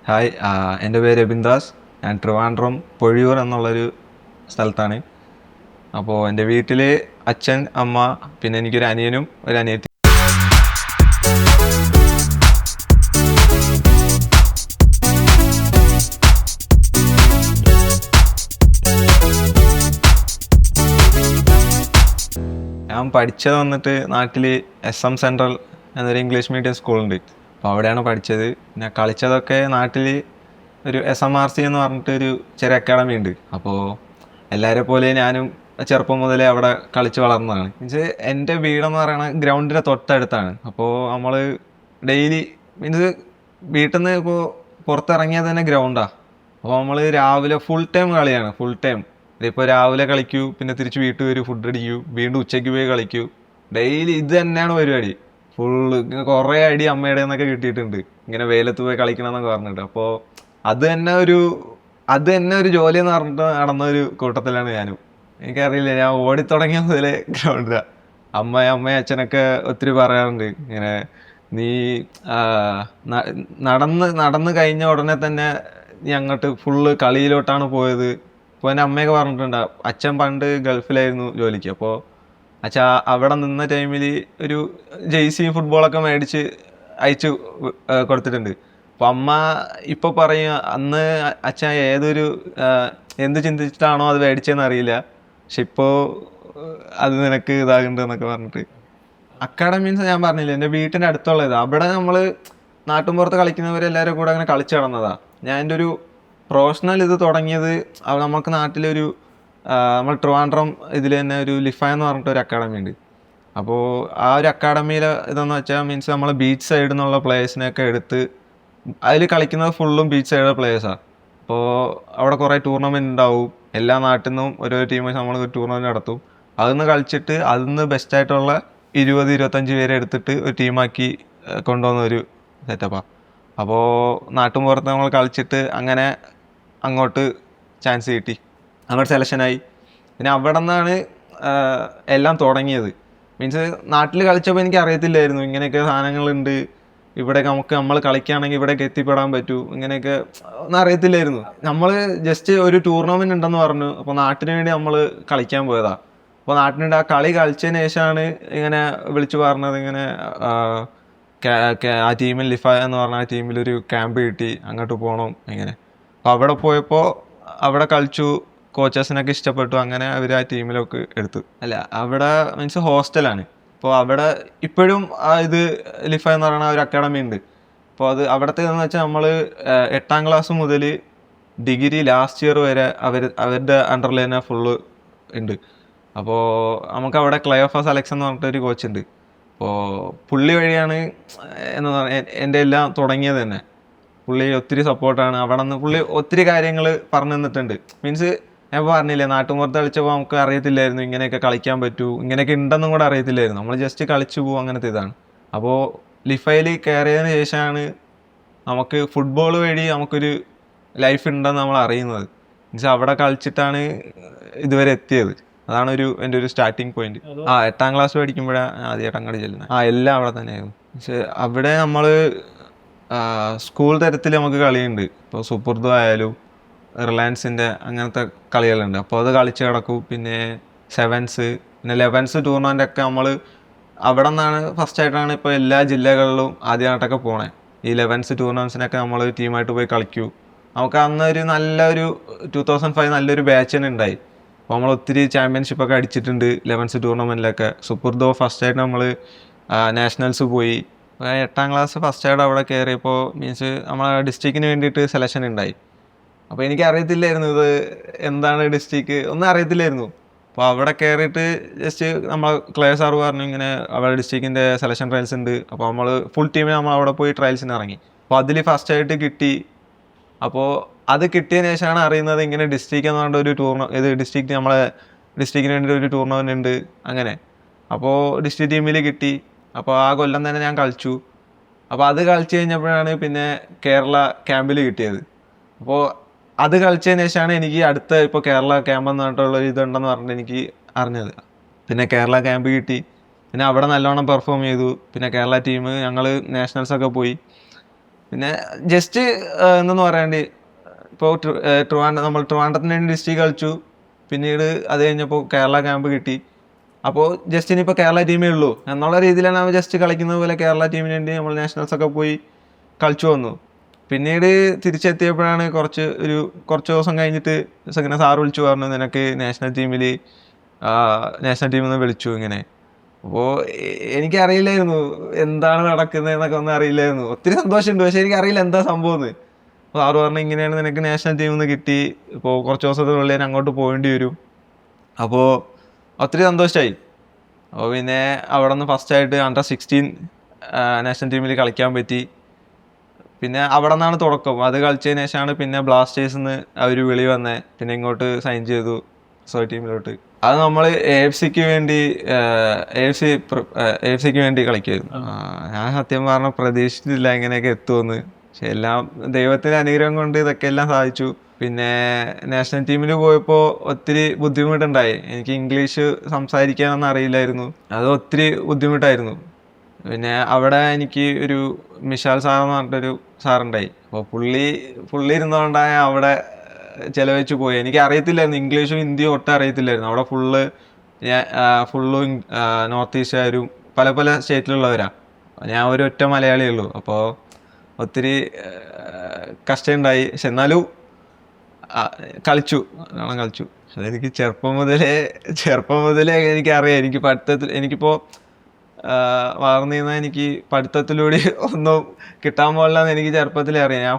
Hi, എൻ്റെ പേര് എബിൻദാസ്. ഞാൻ ട്രിവാൻഡ്രം പൊഴിയൂർ എന്നുള്ളൊരു സ്ഥലത്താണ്. അപ്പോൾ എൻ്റെ വീട്ടിൽ അച്ഛൻ, അമ്മ, പിന്നെ എനിക്കൊരു അനിയനും ഒരു അനിയത്തി. ഞാൻ പഠിച്ചത് വന്നിട്ട് നാട്ടിൽ SM സെൻട്രൽ എന്നൊരു ഇംഗ്ലീഷ് മീഡിയം സ്കൂളുണ്ട്. അപ്പോൾ അവിടെയാണ് പഠിച്ചത്. പിന്നെ കളിച്ചതൊക്കെ നാട്ടിൽ ഒരു SMRC എന്ന് പറഞ്ഞിട്ട് ഒരു ചെറിയ അക്കാഡമി ഉണ്ട്. അപ്പോൾ എല്ലാവരെ പോലെ ഞാനും ചെറുപ്പം മുതലേ അവിടെ കളിച്ച് വളർന്നതാണ്. മീൻസ് എൻ്റെ വീടെന്ന് പറയുന്നത് ഗ്രൗണ്ടിൻ്റെ തൊട്ടടുത്താണ്. അപ്പോൾ നമ്മൾ ഡെയിലി മീൻസ് വീട്ടിൽ നിന്ന് ഇപ്പോൾ പുറത്തിറങ്ങിയാൽ തന്നെ ഗ്രൗണ്ടാണ്. അപ്പോൾ നമ്മൾ രാവിലെ ഫുൾ ടൈം കളിയാണ്, ഫുൾ ടൈം. ഇതിപ്പോൾ രാവിലെ കളിക്കൂ, പിന്നെ തിരിച്ച് വീട്ടിൽ വരൂ, ഫുഡ് അടിക്കൂ, വീണ്ടും ഉച്ചയ്ക്ക് പോയി കളിക്കൂ. ഡെയിലി ഇത് തന്നെയാണ് പരിപാടി. ഫുള്ള് ഇങ്ങനെ കുറേ അടി അമ്മയുടെ നിന്നൊക്കെ കിട്ടിയിട്ടുണ്ട്, ഇങ്ങനെ വെയിലത്ത് പോയി കളിക്കണം എന്നൊക്കെ പറഞ്ഞിട്ട്. അപ്പോൾ അത് തന്നെ ഒരു അത് തന്നെ ഒരു ജോലി എന്ന് പറഞ്ഞിട്ട് നടന്ന ഒരു കൂട്ടത്തിലാണ് ഞാനും. എനിക്കറിയില്ല, ഞാൻ ഓടിത്തുടങ്ങിയ മുതലേ ഗ്രൗണ്ടിലാണ്. അമ്മയും അച്ഛനൊക്കെ ഒത്തിരി പറയാറുണ്ട് ഇങ്ങനെ, നീ നടന്ന് കഴിഞ്ഞ ഉടനെ തന്നെ നീ അങ്ങോട്ട് ഫുള്ള് കളിയിലോട്ടാണ് പോയത്. ഇപ്പോൾ എൻ്റെ അമ്മയൊക്കെ പറഞ്ഞിട്ടുണ്ട്, അച്ഛൻ പണ്ട് ഗൾഫിലായിരുന്നു ജോലിക്ക്. അപ്പോൾ അച്ഛാ അവിടെ നിന്ന ടൈമിൽ ഒരു ജെയ്സിയും ഫുട്ബോളൊക്കെ മേടിച്ച് അയച്ചു കൊടുത്തിട്ടുണ്ട്. അപ്പോൾ അമ്മ ഇപ്പോൾ പറയും, അന്ന് അച്ഛൻ എന്ത് ചിന്തിച്ചിട്ടാണോ അത് മേടിച്ചതെന്ന് അറിയില്ല, പക്ഷെ ഇപ്പോൾ അത് നിനക്ക് ഇതാകുന്നുണ്ട് എന്നൊക്കെ പറഞ്ഞിട്ട്. അക്കാഡമീൻസ് ഞാൻ പറഞ്ഞില്ല, എൻ്റെ വീട്ടിൻ്റെ അടുത്തുള്ളത്. അവിടെ നമ്മൾ നാട്ടിൻപുറത്ത് കളിക്കുന്നവരെല്ലാവരും കൂടെ അങ്ങനെ കളിച്ച് നടന്നതാണ്. ഞാൻ എൻ്റെ ഒരു പ്രൊഫഷണൽ ഇത് തുടങ്ങിയത് നമുക്ക് നാട്ടിലൊരു നമ്മൾ ട്രിവാൻഡ്രം ഇതിൽ തന്നെ ഒരു ലിഫ എന്ന് പറഞ്ഞിട്ട് ഒരു അക്കാഡമി ഉണ്ട്. അപ്പോൾ ആ ഒരു അക്കാഡമിയിൽ ഇതെന്ന് വെച്ചാൽ മീൻസ് നമ്മൾ ബീച്ച് സൈഡിൽ നിന്നുള്ള പ്ലേയേഴ്സിനെയൊക്കെ എടുത്ത് അതിൽ കളിക്കുന്നത് ഫുള്ളും ബീച്ച് സൈഡ് പ്ലേയേഴ്സാണ്. അപ്പോൾ അവിടെ കുറേ ടൂർണമെൻറ്റ് ഉണ്ടാവും. എല്ലാ നാട്ടിൽ നിന്നും ഓരോ ടീം നമ്മൾ ഒരു ടൂർണമെൻറ്റ് നടത്തും. അതിൽ കളിച്ചിട്ട് അതിൽ ബെസ്റ്റായിട്ടുള്ള 20-25 പേരെ എടുത്തിട്ട് ഒരു ടീമാക്കി കൊണ്ടുവന്ന ഒരു സെറ്റപ്പാണ്. അപ്പോൾ നാട്ടുമ്പുറത്ത് നമ്മൾ കളിച്ചിട്ട് അങ്ങനെ അങ്ങോട്ട് ചാൻസ് കിട്ടി, അങ്ങോട്ട് സെലക്ഷനായി. പിന്നെ അവിടെ നിന്നാണ് എല്ലാം തുടങ്ങിയത്. മീൻസ് നാട്ടിൽ കളിച്ചപ്പോൾ എനിക്ക് അറിയത്തില്ലായിരുന്നു ഇങ്ങനെയൊക്കെ സാധനങ്ങളുണ്ട്, ഇവിടെയൊക്കെ നമ്മൾ കളിക്കുകയാണെങ്കിൽ ഇവിടേക്ക് എത്തിപ്പെടാൻ പറ്റൂ, ഇങ്ങനെയൊക്കെ ഒന്നും അറിയത്തില്ലായിരുന്നു. നമ്മൾ ജസ്റ്റ് ഒരു ടൂർണമെൻറ്റ് ഉണ്ടെന്ന് പറഞ്ഞു. അപ്പോൾ നാട്ടിന് വേണ്ടി നമ്മൾ കളിക്കാൻ പോയതാണ്. അപ്പോൾ നാട്ടിനുണ്ട് ആ കളി കളിച്ചതിന് ശേഷമാണ് ഇങ്ങനെ വിളിച്ചു പറഞ്ഞത്, ഇങ്ങനെ ആ ടീമിൽ ലിഫ എന്ന് പറഞ്ഞ ആ ടീമിലൊരു ക്യാമ്പ് കിട്ടി, അങ്ങോട്ട് പോകണം ഇങ്ങനെ. അപ്പോൾ അവിടെ പോയപ്പോൾ അവിടെ കളിച്ചു, കോച്ചസിനൊക്കെ ഇഷ്ടപ്പെട്ടു, അങ്ങനെ അവർ ആ ടീമിലൊക്കെ എടുത്തു. അല്ല, അവിടെ മീൻസ് ഹോസ്റ്റലാണ്. അപ്പോൾ അവിടെ ഇപ്പോഴും ഇത് ലിഫ എന്ന് പറയുന്ന ഒരു അക്കാഡമി ഉണ്ട്. അപ്പോൾ അത് അവിടുത്തെ എന്ന് വെച്ചാൽ നമ്മൾ 8ാം ക്ലാസ് മുതൽ ഡിഗ്രി ലാസ്റ്റ് ഇയർ വരെ അവരുടെ അണ്ടറിൽ തന്നെ ഫുള്ള് ഉണ്ട്. അപ്പോൾ നമുക്ക് അവിടെ ക്ലയോഫാസ് അലക്സ് എന്ന് പറഞ്ഞിട്ടൊരു കോച്ചുണ്ട്. അപ്പോൾ പുള്ളി വഴിയാണ് എന്ന് പറഞ്ഞാൽ എൻ്റെ എല്ലാം തുടങ്ങിയത് തന്നെ. പുള്ളി ഒത്തിരി സപ്പോർട്ടാണ്. അവിടെ നിന്ന് പുള്ളി ഒത്തിരി കാര്യങ്ങൾ പറഞ്ഞു തന്നിട്ടുണ്ട്. മീൻസ് ഞാൻ പറഞ്ഞില്ലേ, നാട്ടുമ്പുറത്ത് കളിച്ചപ്പോൾ നമുക്ക് അറിയത്തില്ലായിരുന്നു ഇങ്ങനെയൊക്കെ കളിക്കാൻ പറ്റൂ, ഇങ്ങനെയൊക്കെ ഉണ്ടെന്നും കൂടെ അറിയത്തില്ലായിരുന്നു. നമ്മൾ ജസ്റ്റ് കളിച്ചു പോകും, അങ്ങനത്തെ ഇതാണ്. അപ്പോൾ ലിഫയിൽ കയറിയതിന് ശേഷമാണ് നമുക്ക് ഫുട്ബോൾ വഴി നമുക്കൊരു ലൈഫ് ഉണ്ടെന്ന് നമ്മൾ അറിയുന്നത്. മീൻസ് അവിടെ കളിച്ചിട്ടാണ് ഇതുവരെ എത്തിയത്. അതാണ് എൻ്റെ ഒരു സ്റ്റാർട്ടിങ് പോയിന്റ്. 8ാം ക്ലാസ് പഠിക്കുമ്പോഴാണ് ആദ്യമായിട്ട് അങ്ങോട്ട് ചെല്ലുന്നത്. എല്ലാം അവിടെ തന്നെയായിരുന്നു. പക്ഷേ അവിടെ നമ്മൾ സ്കൂൾ തരത്തിൽ നമുക്ക് കളിയുണ്ട്. ഇപ്പോൾ സുപ്പുർദു ആയാലും റിലയൻസിൻ്റെ അങ്ങനത്തെ കളികളുണ്ട്. അപ്പോൾ അത് കളിച്ച് കിടക്കും. പിന്നെ സെവൻസ്, പിന്നെ 11s ടൂർണമെൻ്റൊക്കെ നമ്മൾ അവിടെ നിന്നാണ് ഫസ്റ്റായിട്ടാണ് ഇപ്പോൾ എല്ലാ ജില്ലകളിലും ആദ്യമായിട്ടൊക്കെ പോണേ. ഈ 11s ടൂർണമെൻറ്റ്സിനൊക്കെ നമ്മൾ ടീമായിട്ട് പോയി കളിക്കൂ. നമുക്ക് അന്നൊരു നല്ലൊരു 2005 നല്ലൊരു ബാച്ച് തന്നെ ഉണ്ടായി. അപ്പോൾ നമ്മൾ ഒത്തിരി ചാമ്പ്യൻഷിപ്പൊക്കെ അടിച്ചിട്ടുണ്ട് 11s ടൂർണമെൻറ്റിലൊക്കെ. സുപ്പുർദോ ഫസ്റ്റായിട്ട് നമ്മൾ നാഷണൽസ് പോയി. 8ാം ക്ലാസ് ഫസ്റ്റായിട്ട് അവിടെ കയറിയപ്പോൾ മീൻസ് നമ്മളെ ഡിസ്ട്രിക്റ്റിന് വേണ്ടിയിട്ട് സെലക്ഷൻ ഉണ്ടായി. അപ്പോൾ എനിക്ക് അറിയത്തില്ലായിരുന്നു ഇത് എന്താണ് ഡിസ്ട്രിക്റ്റ്, ഒന്നും അറിയത്തില്ലായിരുന്നു. അപ്പോൾ അവിടെ കയറിയിട്ട് ജസ്റ്റ് നമ്മൾ ക്ലേ സാർ പറഞ്ഞു ഇങ്ങനെ അവിടെ ഡിസ്ട്രിക്റ്റിൻ്റെ സെലക്ഷൻ ട്രയൽസ് ഉണ്ട്. അപ്പോൾ നമ്മൾ ഫുൾ ടീമിന് നമ്മൾ അവിടെ പോയി ട്രയൽസിന് ഇറങ്ങി. അപ്പോൾ അതിൽ ഫസ്റ്റായിട്ട് കിട്ടി. അപ്പോൾ അത് കിട്ടിയതിന് ശേഷമാണ് അറിയുന്നത് ഇങ്ങനെ ഡിസ്ട്രിക്റ്റ് എന്ന് പറഞ്ഞ ഒരു ഇത് ഡിസ്ട്രിക്റ്റ് നമ്മളെ ഡിസ്ട്രിക്റ്റിന് വേണ്ടി ഒരു ടൂർണമെൻ്റ് ഉണ്ട് അങ്ങനെ. അപ്പോൾ ഡിസ്ട്രിക്റ്റ് ടീമിൽ കിട്ടി. അപ്പോൾ ആ കൊല്ലം തന്നെ ഞാൻ കളിച്ചു. അപ്പോൾ അത് കളിച്ച് കഴിഞ്ഞപ്പോഴാണ് പിന്നെ കേരള ക്യാമ്പിൽ കിട്ടിയത്. അപ്പോൾ അത് കളിച്ചതിന് ശേഷമാണ് എനിക്ക് അടുത്ത ഇപ്പോൾ കേരള ക്യാമ്പ് എന്ന് പറഞ്ഞിട്ടുള്ള ഇതുണ്ടെന്ന് പറഞ്ഞിട്ട് എനിക്ക് അറിഞ്ഞത്. പിന്നെ കേരള ക്യാമ്പ് കിട്ടി. പിന്നെ അവിടെ നല്ലോണം പെർഫോം ചെയ്തു. പിന്നെ കേരള ടീം ഞങ്ങൾ നാഷണൽസൊക്കെ പോയി. പിന്നെ ജസ്റ്റ് എന്തെന്ന് പറയാണ്ട് ഇപ്പോൾ നമ്മൾ ട്രിവാൻഡ്രത്തിന് വേണ്ടി ഡിസ്ട്രിക്ട് കളിച്ചു. പിന്നീട് അത് കഴിഞ്ഞപ്പോൾ കേരള ക്യാമ്പ് കിട്ടി. അപ്പോൾ ജസ്റ്റ് ഇനിയിപ്പോൾ കേരള ടീമേ ഉള്ളൂ എന്നുള്ള രീതിയിലാണ് നമ്മൾ ജസ്റ്റ് കളിക്കുന്നത് പോലെ കേരള ടീമിന് വേണ്ടി നമ്മൾ നാഷണൽസൊക്കെ പോയി കളിച്ചു വന്നു. പിന്നീട് തിരിച്ചെത്തിയപ്പോഴാണ് കുറച്ച് ദിവസം കഴിഞ്ഞിട്ട് ഇങ്ങനെ സാറ് വിളിച്ചു പറഞ്ഞു, നിനക്ക് നാഷണൽ ടീമിൽ നാഷണൽ ടീമിൽ നിന്ന് വിളിച്ചു ഇങ്ങനെ. അപ്പോൾ എനിക്കറിയില്ലായിരുന്നു എന്താണ് നടക്കുന്നത് എന്നൊക്കെ ഒന്നും അറിയില്ലായിരുന്നു. ഒത്തിരി സന്തോഷമുണ്ട്, പക്ഷെ എനിക്കറിയില്ല എന്താ സംഭവം എന്ന്. അപ്പോൾ സാറ് പറഞ്ഞു, ഇങ്ങനെയാണ് നിനക്ക് നാഷണൽ ടീമിൽ നിന്ന് കിട്ടി, ഇപ്പോൾ കുറച്ച് ദിവസത്തിനുള്ളിൽ ഞാൻ അങ്ങോട്ട് പോകേണ്ടി വരും. അപ്പോൾ ഒത്തിരി സന്തോഷമായി. അപ്പോൾ പിന്നെ അവിടെ നിന്ന് ഫസ്റ്റായിട്ട് അണ്ടർ-16 നാഷണൽ ടീമിൽ കളിക്കാൻ പറ്റി. പിന്നെ അവിടെ നിന്നാണ് തുടക്കം. അത് കളിച്ചതിന് ശേഷമാണ് പിന്നെ ബ്ലാസ്റ്റേഴ്സിൽ നിന്ന് അവർ വിളി വന്നേ. പിന്നെ ഇങ്ങോട്ട് സൈൻ ചെയ്തു ടീമിലോട്ട്. അത് നമ്മൾ AFCക്ക് വേണ്ടി കളിക്കുമായിരുന്നു. ഞാൻ സത്യം പറഞ്ഞാൽ പ്രതീക്ഷിച്ചിട്ടില്ല ഇങ്ങനെയൊക്കെ എത്തുമെന്ന്. പക്ഷെ എല്ലാം ദൈവത്തിൻ്റെ അനുഗ്രഹം കൊണ്ട് ഇതൊക്കെ എല്ലാം സാധിച്ചു. പിന്നെ നാഷണൽ ടീമിൽ പോയപ്പോൾ ഒത്തിരി ബുദ്ധിമുട്ടുണ്ടായി. എനിക്ക് ഇംഗ്ലീഷ് സംസാരിക്കാനൊന്നും അറിയില്ലായിരുന്നു. അത് ഒത്തിരി ബുദ്ധിമുട്ടായിരുന്നു. പിന്നെ അവിടെ എനിക്ക് ഒരു മിഷാൽ സാറെന്ന് പറഞ്ഞിട്ടൊരു സാറുണ്ടായി. അപ്പോൾ പുള്ളി ഇരുന്നുകൊണ്ടാണ് അവിടെ ചിലവഴിച്ച് പോയി. എനിക്ക് അറിയത്തില്ലായിരുന്നു, ഇംഗ്ലീഷും ഹിന്ദിയും ഒട്ടും അറിയത്തില്ലായിരുന്നു. അവിടെ ഫുള്ളും നോർത്ത് ഈസ്റ്റുകാരും പല പല സ്റ്റേറ്റിലുള്ളവരാണ്. ഞാൻ ഒരൊറ്റ മലയാളിയേ ഉള്ളൂ. അപ്പോൾ ഒത്തിരി കഷ്ടമുണ്ടായി. പക്ഷെ എന്നാലും കളിച്ചു. അതെനിക്ക് ചെറുപ്പം മുതലേ എനിക്കറിയാം. എനിക്ക് പഠിത്തത്തിൽ എനിക്കിപ്പോൾ വളർന്നിരുന്ന എനിക്ക് പഠിത്തത്തിലൂടെ ഒന്നും കിട്ടാൻ പോകില്ലെന്ന് എനിക്ക് ചെറുപ്പത്തിലേ അറിയാം. ഞാൻ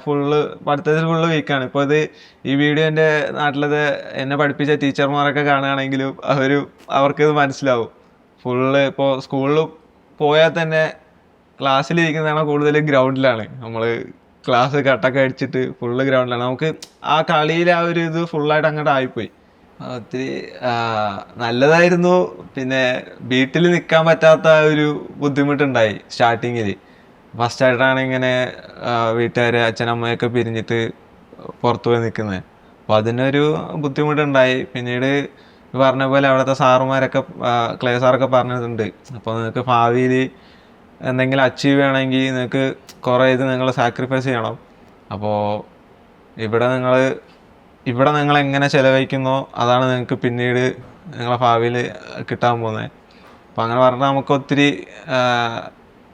പഠിത്തത്തിൽ ഫുള്ള് വീക്കാണ്. ഇപ്പോൾ ഈ വീഡിയോ എൻ്റെ നാട്ടിലത് എന്നെ പഠിപ്പിച്ച ടീച്ചർമാരൊക്കെ കാണുകയാണെങ്കിലും അവർക്കിത് മനസ്സിലാവും. ഇപ്പോൾ സ്കൂളിൽ പോയാൽ തന്നെ ക്ലാസ്സിലിരിക്കുന്നതാണ് കൂടുതലും ഗ്രൗണ്ടിലാണ്. നമ്മൾ ക്ലാസ് കട്ടൊക്കെ അടിച്ചിട്ട് ഫുള്ള് ഗ്രൗണ്ടിലാണ്. നമുക്ക് ആ കളിയിൽ ഇത് ഫുള്ളായിട്ട് അങ്ങോട്ട് ആയിപ്പോയി. ഒത്തിരി നല്ലതായിരുന്നു. പിന്നെ വീട്ടിൽ നിൽക്കാൻ പറ്റാത്ത ഒരു ബുദ്ധിമുട്ടുണ്ടായി സ്റ്റാർട്ടിങ്ങിൽ. ഫസ്റ്റായിട്ടാണ് ഇങ്ങനെ വീട്ടുകാരെ അച്ഛനമ്മയൊക്കെ പിരിഞ്ഞിട്ട് പുറത്തു പോയി നിൽക്കുന്നത്. അപ്പോൾ അതിനൊരു ബുദ്ധിമുട്ടുണ്ടായി. പിന്നീട് പറഞ്ഞ പോലെ അവിടുത്തെ സാറുമാരൊക്കെ ക്ലേ സാറൊക്കെ പറഞ്ഞിട്ടുണ്ട്, അപ്പോൾ നിങ്ങൾക്ക് ഭാവിയിൽ എന്തെങ്കിലും അച്ചീവ് ചെയ്യണമെങ്കിൽ നിങ്ങൾക്ക് കുറേ നിങ്ങൾ സാക്രിഫൈസ് ചെയ്യണം. അപ്പോൾ ഇവിടെ നിങ്ങൾ എങ്ങനെ ചിലവഴിക്കുന്നോ അതാണ് നിങ്ങൾക്ക് പിന്നീട് നിങ്ങളെ ഭാവിയിൽ കിട്ടാൻ പോകുന്നത്. അപ്പോൾ അങ്ങനെ പറഞ്ഞാൽ നമുക്ക്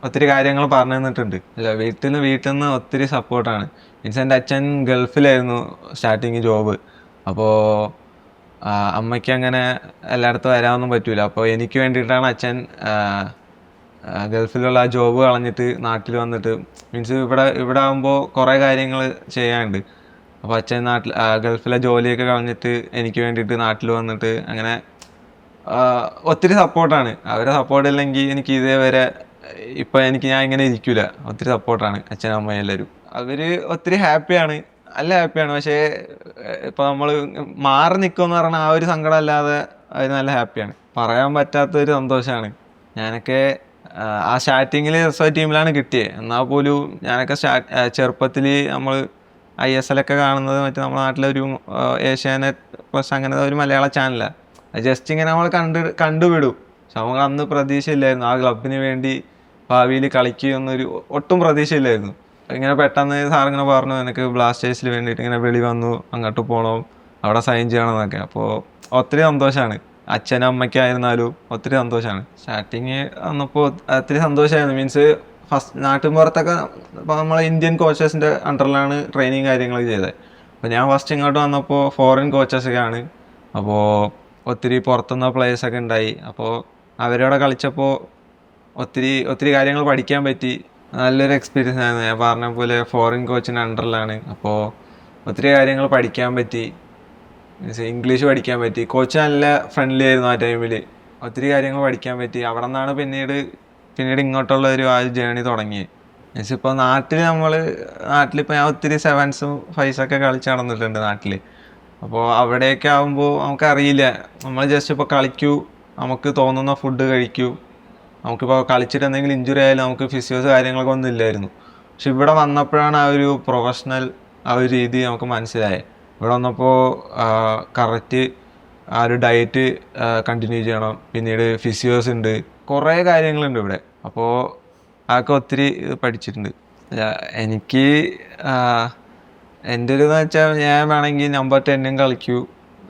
ഒത്തിരി കാര്യങ്ങൾ പറഞ്ഞു തന്നിട്ടുണ്ട്. അല്ല, വീട്ടിൽ നിന്ന് ഒത്തിരി സപ്പോർട്ടാണ്. മീൻസ് എൻ്റെ അച്ഛൻ ഗൾഫിലായിരുന്നു സ്റ്റാർട്ടിങ് ജോബ്. അപ്പോൾ അമ്മയ്ക്ക് അങ്ങനെ എല്ലായിടത്തും വരാനൊന്നും പറ്റൂല. അപ്പോൾ എനിക്ക് വേണ്ടിയിട്ടാണ് അച്ഛൻ ഗൾഫിലുള്ള ആ ജോബ് കളഞ്ഞിട്ട് നാട്ടിൽ വന്നിട്ട്, മീൻസ് ഇവിടെ ആകുമ്പോൾ കുറേ കാര്യങ്ങൾ ചെയ്യാനുണ്ട്. അപ്പോൾ അച്ഛൻ ഗൾഫിലെ ജോലിയൊക്കെ കളഞ്ഞിട്ട് എനിക്ക് വേണ്ടിയിട്ട് നാട്ടിൽ വന്നിട്ട് അങ്ങനെ ഒത്തിരി സപ്പോർട്ടാണ്. അവരെ സപ്പോർട്ട് ഇല്ലെങ്കിൽ എനിക്ക് ഇതേവരെ ഞാൻ ഇങ്ങനെ ഇരിക്കില്ല. ഒത്തിരി സപ്പോർട്ടാണ് അച്ഛനും അമ്മയും എല്ലാവരും. അവർ ഒത്തിരി ഹാപ്പിയാണ്. പക്ഷേ ഇപ്പോൾ നമ്മൾ മാറി നിൽക്കുമെന്ന് പറഞ്ഞാൽ ആ ഒരു സങ്കടം അല്ലാതെ അവർ നല്ല ഹാപ്പിയാണ്. പറയാൻ പറ്റാത്തൊരു സന്തോഷമാണ്. ഞാനൊക്കെ ആ സ്റ്റാർട്ടിങ്ങിൽ ടീമിലാണ് കിട്ടിയത്. എന്നാൽ പോലും ഞാനൊക്കെ ചെറുപ്പത്തിൽ നമ്മൾ ISL ഒക്കെ കാണുന്നത് നമ്മുടെ നാട്ടിലൊരു ഏഷ്യാനെറ്റ് പ്ലസ് അങ്ങനത്തെ ഒരു മലയാള ചാനലാണ്. അത് ജസ്റ്റ് ഇങ്ങനെ നമ്മൾ കണ്ടുവിടും. പക്ഷെ നമുക്ക് അന്ന് പ്രതീക്ഷയില്ലായിരുന്നു ആ ക്ലബിന് വേണ്ടി ഭാവിയിൽ കളിക്കുമെന്നൊരു ഒട്ടും പ്രതീക്ഷയില്ലായിരുന്നു. ഇങ്ങനെ പെട്ടെന്ന് സാറിങ്ങനെ പറഞ്ഞു, എനിക്ക് ബ്ലാസ്റ്റേഴ്സിൽ വേണ്ടിയിട്ട് ഇങ്ങനെ വിളി വന്നു, അങ്ങോട്ട് പോകണം, അവിടെ സൈൻ ചെയ്യണമെന്നൊക്കെ. അപ്പോൾ ഒത്തിരി സന്തോഷമാണ്. അച്ഛനും അമ്മയ്ക്കായിരുന്നാലും ഒത്തിരി സന്തോഷമാണ്. സ്റ്റാർട്ടിങ് വന്നപ്പോൾ ഒത്തിരി സന്തോഷമായിരുന്നു. മീൻസ് ഫസ്റ്റ് നാട്ടിൻപുറത്തൊക്കെ ഇപ്പോൾ നമ്മൾ ഇന്ത്യൻ കോച്ചേഴ്സിൻ്റെ അണ്ടറിലാണ് ട്രെയിനിങ് കാര്യങ്ങളൊക്കെ ചെയ്തത്. അപ്പോൾ ഞാൻ ഫസ്റ്റ് ഇങ്ങോട്ട് വന്നപ്പോൾ ഫോറിൻ കോച്ചസൊക്കെയാണ്. അപ്പോൾ ഒത്തിരി പുറത്തുനിന്ന് പ്ലേയേഴ്സൊക്കെ ഉണ്ടായി. അപ്പോൾ അവരോടെ കളിച്ചപ്പോൾ ഒത്തിരി കാര്യങ്ങൾ പഠിക്കാൻ പറ്റി. നല്ലൊരു എക്സ്പീരിയൻസ് ആയിരുന്നു. ഞാൻ പറഞ്ഞ പോലെ ഫോറിൻ കോച്ചിൻ്റെ അണ്ടറിലാണ്. അപ്പോൾ ഒത്തിരി കാര്യങ്ങൾ പഠിക്കാൻ പറ്റി. ഇംഗ്ലീഷ് പഠിക്കാൻ പറ്റി. കോച്ച് നല്ല ഫ്രണ്ട്ലി ആയിരുന്നു ആ ടൈമിൽ. ഒത്തിരി കാര്യങ്ങൾ പഠിക്കാൻ പറ്റി. അവിടെ നിന്നാണ് പിന്നീട് ഇങ്ങോട്ടുള്ള ആ ജേണി തുടങ്ങിയത്. മീൻസ് ഇപ്പോൾ നാട്ടിലിപ്പോൾ ഞാൻ ഒത്തിരി 7s 5s കളിച്ച് നടന്നിട്ടുണ്ട് നാട്ടിൽ. അപ്പോൾ അവിടെയൊക്കെ ആകുമ്പോൾ നമുക്കറിയില്ല, നമ്മൾ ജസ്റ്റ് ഇപ്പോൾ കളിക്കൂ, നമുക്ക് തോന്നുന്ന ഫുഡ് കഴിക്കൂ. നമുക്കിപ്പോൾ കളിച്ചിട്ട് എന്തെങ്കിലും ഇഞ്ചുറി ആയാലും നമുക്ക് ഫിസിയോസ് കാര്യങ്ങളൊക്കെ ഒന്നും ഇല്ലായിരുന്നു. പക്ഷെ ഇവിടെ വന്നപ്പോഴാണ് ആ ഒരു പ്രൊഫഷണൽ ആ ഒരു രീതി നമുക്ക് മനസ്സിലായത്. ഇവിടെ വന്നപ്പോൾ കറക്റ്റ് ആ ഒരു ഡയറ്റ് കണ്ടിന്യൂ ചെയ്യണം. പിന്നീട് ഫിസിയോസ് ഉണ്ട്, കുറേ കാര്യങ്ങളുണ്ട് ഇവിടെ. അപ്പോൾ അതൊക്കെ ഒത്തിരി പഠിച്ചിട്ടുണ്ട്. അല്ല, എനിക്ക് എൻ്റെ ഒരു എന്ന് വെച്ചാൽ ഞാൻ വേണമെങ്കിൽ നമ്പർ 10 കളിക്കൂ,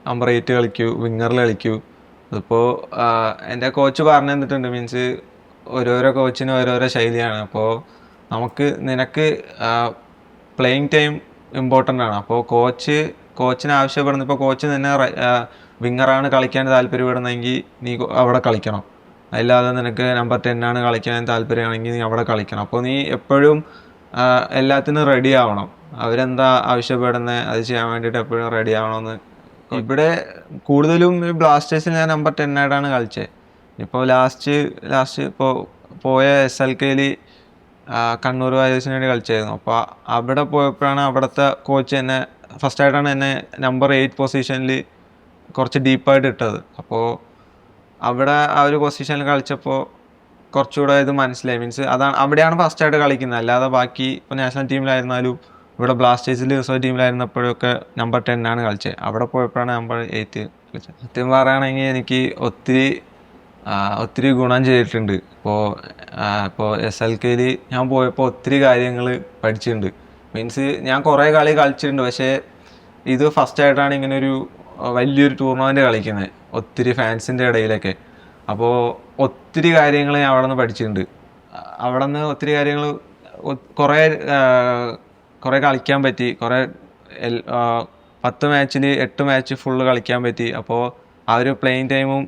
നമ്പർ 8 കളിക്കൂ, വിങ്ങറിൽ കളിക്കൂ. അതിപ്പോൾ എൻ്റെ കോച്ച് പറഞ്ഞു തന്നിട്ടുണ്ട്. മീൻസ് ഓരോരോ കോച്ചിനും ഓരോരോ ശൈലിയാണ്. അപ്പോൾ നിനക്ക് പ്ലേയിങ് ടൈം ഇമ്പോർട്ടൻ്റ് ആണ്. അപ്പോൾ കോച്ചിന് ആവശ്യപ്പെടുന്ന, ഇപ്പോൾ കോച്ച് നിന്നെ വിങ്ങറാണ് കളിക്കാൻ താല്പര്യപ്പെടുന്നതെങ്കിൽ നീ അവിടെ കളിക്കണം. അല്ലാതെ നിനക്ക് നമ്പർ 10 കളിക്കാൻ താല്പര്യമാണെങ്കിൽ നീ അവിടെ കളിക്കണം. അപ്പോൾ നീ എപ്പോഴും എല്ലാത്തിനും റെഡി ആവണം. അവരെന്താ ആവശ്യപ്പെടുന്നത് അത് ചെയ്യാൻ വേണ്ടിയിട്ട് എപ്പോഴും റെഡി ആവണമെന്ന്. ഇവിടെ കൂടുതലും ബ്ലാസ്റ്റേഴ്സിൽ ഞാൻ നമ്പർ 10 കളിച്ചത്. ഇപ്പോൾ ലാസ്റ്റ് ഇപ്പോൾ പോയ SLKയിൽ കണ്ണൂർ വാരിയേഴ്സിന് വേണ്ടി കളിച്ചായിരുന്നു. അപ്പോൾ അവിടെ പോയപ്പോഴാണ് അവിടുത്തെ കോച്ച് എന്നെ ഫസ്റ്റായിട്ടാണ് എന്നെ നമ്പർ 8 പൊസിഷനിൽ കുറച്ച് ഡീപ്പായിട്ട് ഇട്ടത്. അപ്പോൾ അവിടെ ആ ഒരു പൊസിഷനിൽ കളിച്ചപ്പോൾ കുറച്ചുകൂടെ ഇത് മനസ്സിലായി. മീൻസ് അവിടെയാണ് ഫസ്റ്റായിട്ട് കളിക്കുന്നത്. അല്ലാതെ ബാക്കി ഇപ്പോൾ നാഷണൽ ടീമിലായിരുന്നാലും ഇവിടെ ബ്ലാസ്റ്റേഴ്സിൽ റിസർവ് ടീമിലായിരുന്നപ്പോഴൊക്കെ നമ്പർ 10 കളിച്ചത്. അവിടെ പോയപ്പോഴാണ് നമ്പർ 8 കളിച്ചത്. സത്യം പറയുകയാണെങ്കിൽ എനിക്ക് ഒത്തിരി ഗുണം ചെയ്തിട്ടുണ്ട്. ഇപ്പോൾ SLKയിൽ ഞാൻ പോയപ്പോൾ ഒത്തിരി കാര്യങ്ങൾ പഠിച്ചിട്ടുണ്ട്. മീൻസ് ഞാൻ കുറേ കളി കളിച്ചിട്ടുണ്ട്, പക്ഷേ ഇത് ഫസ്റ്റായിട്ടാണ് ഇങ്ങനൊരു വലിയൊരു ടൂർണമെൻറ്റ് കളിക്കുന്നത്, ഒത്തിരി ഫാൻസിൻ്റെ ഇടയിലൊക്കെ. അപ്പോൾ ഒത്തിരി കാര്യങ്ങൾ ഞാൻ അവിടെ നിന്ന് പഠിച്ചിട്ടുണ്ട്. അവിടെ നിന്ന് ഒത്തിരി കാര്യങ്ങൾ കുറേ കളിക്കാൻ പറ്റി. 10 മാച്ചിൽ 8 മാച്ച് ഫുള്ള് കളിക്കാൻ പറ്റി. അപ്പോൾ ആ ഒരു പ്ലേയിങ് ടൈമും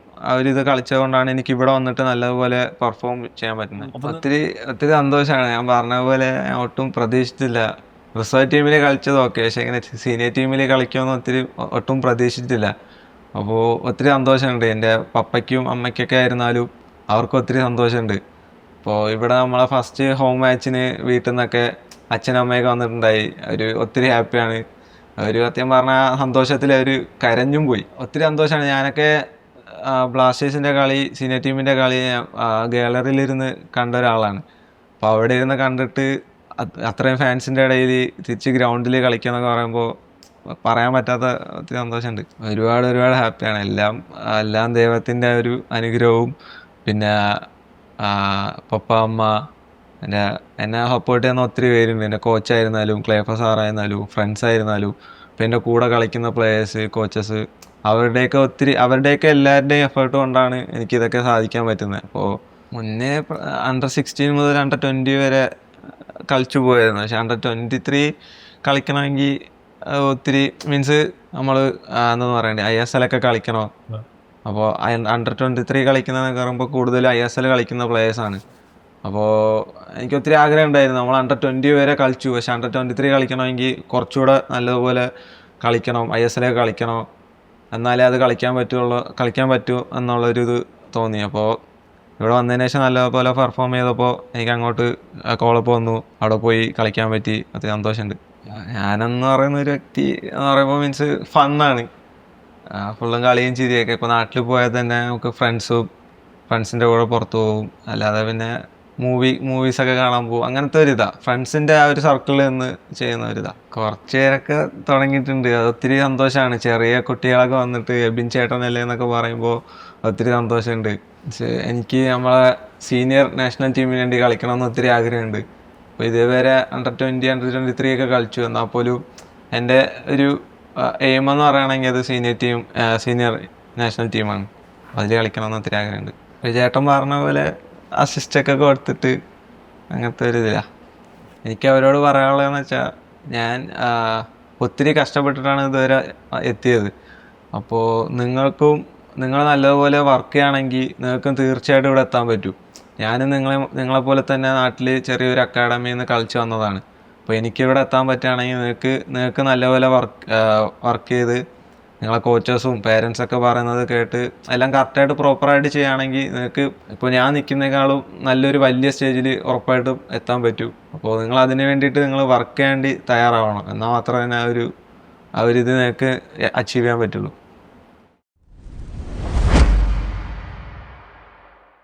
ഇത് കളിച്ചത് കൊണ്ടാണ് എനിക്ക് ഇവിടെ വന്നിട്ട് നല്ലതുപോലെ പെർഫോം ചെയ്യാൻ പറ്റുന്നത്. ഒത്തിരി സന്തോഷമാണ്. ഞാൻ പറഞ്ഞ പോലെ ഞാൻ ഒട്ടും പ്രതീക്ഷിച്ചില്ല. റിസർവ് ടീമിൽ കളിച്ചത് ഓക്കെ, പക്ഷേ ഇങ്ങനെ സീനിയർ ടീമിൽ കളിക്കുമെന്ന് ഒട്ടും പ്രതീക്ഷിച്ചിട്ടില്ല. അപ്പോൾ ഒത്തിരി സന്തോഷമുണ്ട്. എൻ്റെ പപ്പയ്ക്കും അമ്മയ്ക്കൊക്കെ ആയിരുന്നാലും അവർക്കും ഒത്തിരി സന്തോഷമുണ്ട്. ഇപ്പോൾ ഇവിടെ നമ്മളെ ഫസ്റ്റ് ഹോം മാച്ചിന് വീട്ടിൽ നിന്നൊക്കെ അച്ഛനും അമ്മയൊക്കെ വന്നിട്ടുണ്ടായി. ഒത്തിരി ഹാപ്പിയാണ്. സത്യം പറഞ്ഞാൽ സന്തോഷത്തിൽ കരഞ്ഞും പോയി. ഒത്തിരി സന്തോഷമാണ്. ഞാനൊക്കെ ബ്ലാസ്റ്റേഴ്സിൻ്റെ കളി, സീനിയർ ടീമിൻ്റെ കളി ഗാലറിയിലിരുന്ന് കണ്ട ഒരാളാണ്. അപ്പോൾ അവിടെ ഇരുന്ന് കണ്ടിട്ട് അത്രയും ഫാൻസിൻ്റെ ഇടയിൽ തിരിച്ച് ഗ്രൗണ്ടിൽ കളിക്കുക എന്നൊക്കെ പറയുമ്പോൾ പറയാൻ പറ്റാത്ത ഒത്തിരി സന്തോഷമുണ്ട്. ഒരുപാട് ഹാപ്പിയാണ്. എല്ലാം ദൈവത്തിൻ്റെ ഒരു അനുഗ്രഹവും പിന്നെ പപ്പ അമ്മ എന്നെ സപ്പോർട്ട് ചെയ്യുന്ന ഒത്തിരി പേരുണ്ട്. എൻ്റെ കോച്ചായിരുന്നാലും, ക്ലേഫ സാറായിരുന്നാലും, ഫ്രണ്ട്സ് ആയിരുന്നാലും, ഇപ്പം എൻ്റെ കൂടെ കളിക്കുന്ന പ്ലേയേഴ്സ്, കോച്ചസ്, അവരുടെയൊക്കെ എല്ലാവരുടെയും എഫേർട്ട് കൊണ്ടാണ് എനിക്കിതൊക്കെ സാധിക്കാൻ പറ്റുന്നത്. അപ്പോൾ മുന്നേ അണ്ടർ 16 മുതൽ അണ്ടർ 20 വരെ കളിച്ചു പോയായിരുന്നു. പക്ഷെ അണ്ടർ 23 കളിക്കണമെങ്കിൽ ഒത്തിരി മീൻസ് നമ്മൾ എന്താ പറയണ്ടേ, ISL ഒക്കെ കളിക്കണോ. അപ്പോൾ അണ്ടർ 23 കളിക്കുന്നതെന്ന് പറയുമ്പോൾ കൂടുതലും ISL കളിക്കുന്ന പ്ലേയേഴ്സാണ്. അപ്പോൾ എനിക്ക് ഒത്തിരി ആഗ്രഹം ഉണ്ടായിരുന്നു. നമ്മൾ അണ്ടർ 20 വരെ കളിച്ചു, പക്ഷെ അണ്ടർ 23 കളിക്കണമെങ്കിൽ കുറച്ചുകൂടെ നല്ലതുപോലെ കളിക്കണം, ISL കളിക്കണം, എന്നാലേ അത് കളിക്കാൻ പറ്റൂ എന്നുള്ളൊരിത് തോന്നി. അപ്പോൾ ഇവിടെ വന്നതിന് ശേഷം നല്ലപോലെ പെർഫോം ചെയ്തപ്പോൾ എനിക്ക് അങ്ങോട്ട് കോളപ്പ് വന്നു, അവിടെ പോയി കളിക്കാൻ പറ്റി. അത് സന്തോഷമുണ്ട്. ഞാനെന്ന് പറയുന്ന ഒരു വ്യക്തി എന്ന് പറയുമ്പോൾ മീൻസ് ഫണ്ണാണ്. ഫുള്ളും കളിയും ചിരിയൊക്കെ. ഇപ്പോൾ നാട്ടിൽ പോയാൽ തന്നെ നമുക്ക് ഫ്രണ്ട്സിൻ്റെ കൂടെ പുറത്തു പോകും. അല്ലാതെ പിന്നെ മൂവീസൊക്കെ കാണാൻ പോകും. അങ്ങനത്തെ ഫ്രണ്ട്സിൻ്റെ ആ ഒരു സർക്കിളിൽ നിന്ന് ചെയ്യുന്ന കുറച്ച് പേരൊക്കെ തുടങ്ങിയിട്ടുണ്ട്. അത് ഒത്തിരി സന്തോഷമാണ്. ചെറിയ കുട്ടികളൊക്കെ വന്നിട്ട് എബിൻ ചേട്ടനല്ലേ എന്നൊക്കെ പറയുമ്പോൾ ഒത്തിരി സന്തോഷമുണ്ട്. എനിക്ക് നമ്മളെ സീനിയർ നാഷണൽ ടീമിന് വേണ്ടി കളിക്കണമെന്ന് ഒത്തിരി ആഗ്രഹമുണ്ട്. അപ്പോൾ ഇതേവരെ അണ്ടർ 20, അണ്ടർ 23 ഒക്കെ കളിച്ചു. എന്നാൽ പോലും എൻ്റെ ഒരു എയിം എന്ന് പറയുകയാണെങ്കിൽ അത് സീനിയർ നാഷണൽ ടീമാണ്. അതിൽ കളിക്കണമെന്ന് ഒത്തിരി ആഗ്രഹമുണ്ട്. ചേട്ടൻ പറഞ്ഞ പോലെ അസിസ്റ്റൊക്കെ കൊടുത്തിട്ട് അങ്ങനത്തെ ഇതിലാണ്. എനിക്ക് അവരോട് പറയാനുള്ളതെന്ന് വെച്ചാൽ, ഞാൻ ഒത്തിരി കഷ്ടപ്പെട്ടിട്ടാണ് ഇതുവരെ എത്തിയത്. അപ്പോൾ നിങ്ങൾ നല്ലതുപോലെ വർക്ക് ചെയ്യുകയാണെങ്കിൽ നിങ്ങൾക്കും തീർച്ചയായിട്ടും ഇവിടെ എത്താൻ പറ്റും. ഞാനും നിങ്ങളെപ്പോലെ തന്നെ നാട്ടിൽ ചെറിയൊരു അക്കാഡമിയിൽ നിന്ന് കളിച്ച് വന്നതാണ്. അപ്പോൾ എനിക്കിവിടെ എത്താൻ പറ്റുകയാണെങ്കിൽ നിങ്ങൾക്ക് നല്ലപോലെ വർക്ക് ചെയ്ത് നിങ്ങളെ കോച്ചസും പേരൻസൊക്കെ പറയുന്നത് കേട്ട് എല്ലാം കറക്റ്റായിട്ട് പ്രോപ്പറായിട്ട് ചെയ്യുകയാണെങ്കിൽ നിങ്ങൾക്ക് ഇപ്പോൾ ഞാൻ നിൽക്കുന്നതിനേക്കാളും നല്ലൊരു വലിയ സ്റ്റേജിൽ ഉറപ്പായിട്ടും എത്താൻ പറ്റും. അപ്പോൾ നിങ്ങൾ അതിന് വേണ്ടിയിട്ട് നിങ്ങൾ വർക്ക് ചെയ്യേണ്ടി തയ്യാറാവണം. എന്നാൽ മാത്രമേ ആ ഒരു ഇത് നിങ്ങൾക്ക് അച്ചീവ് ചെയ്യാൻ പറ്റുള്ളൂ.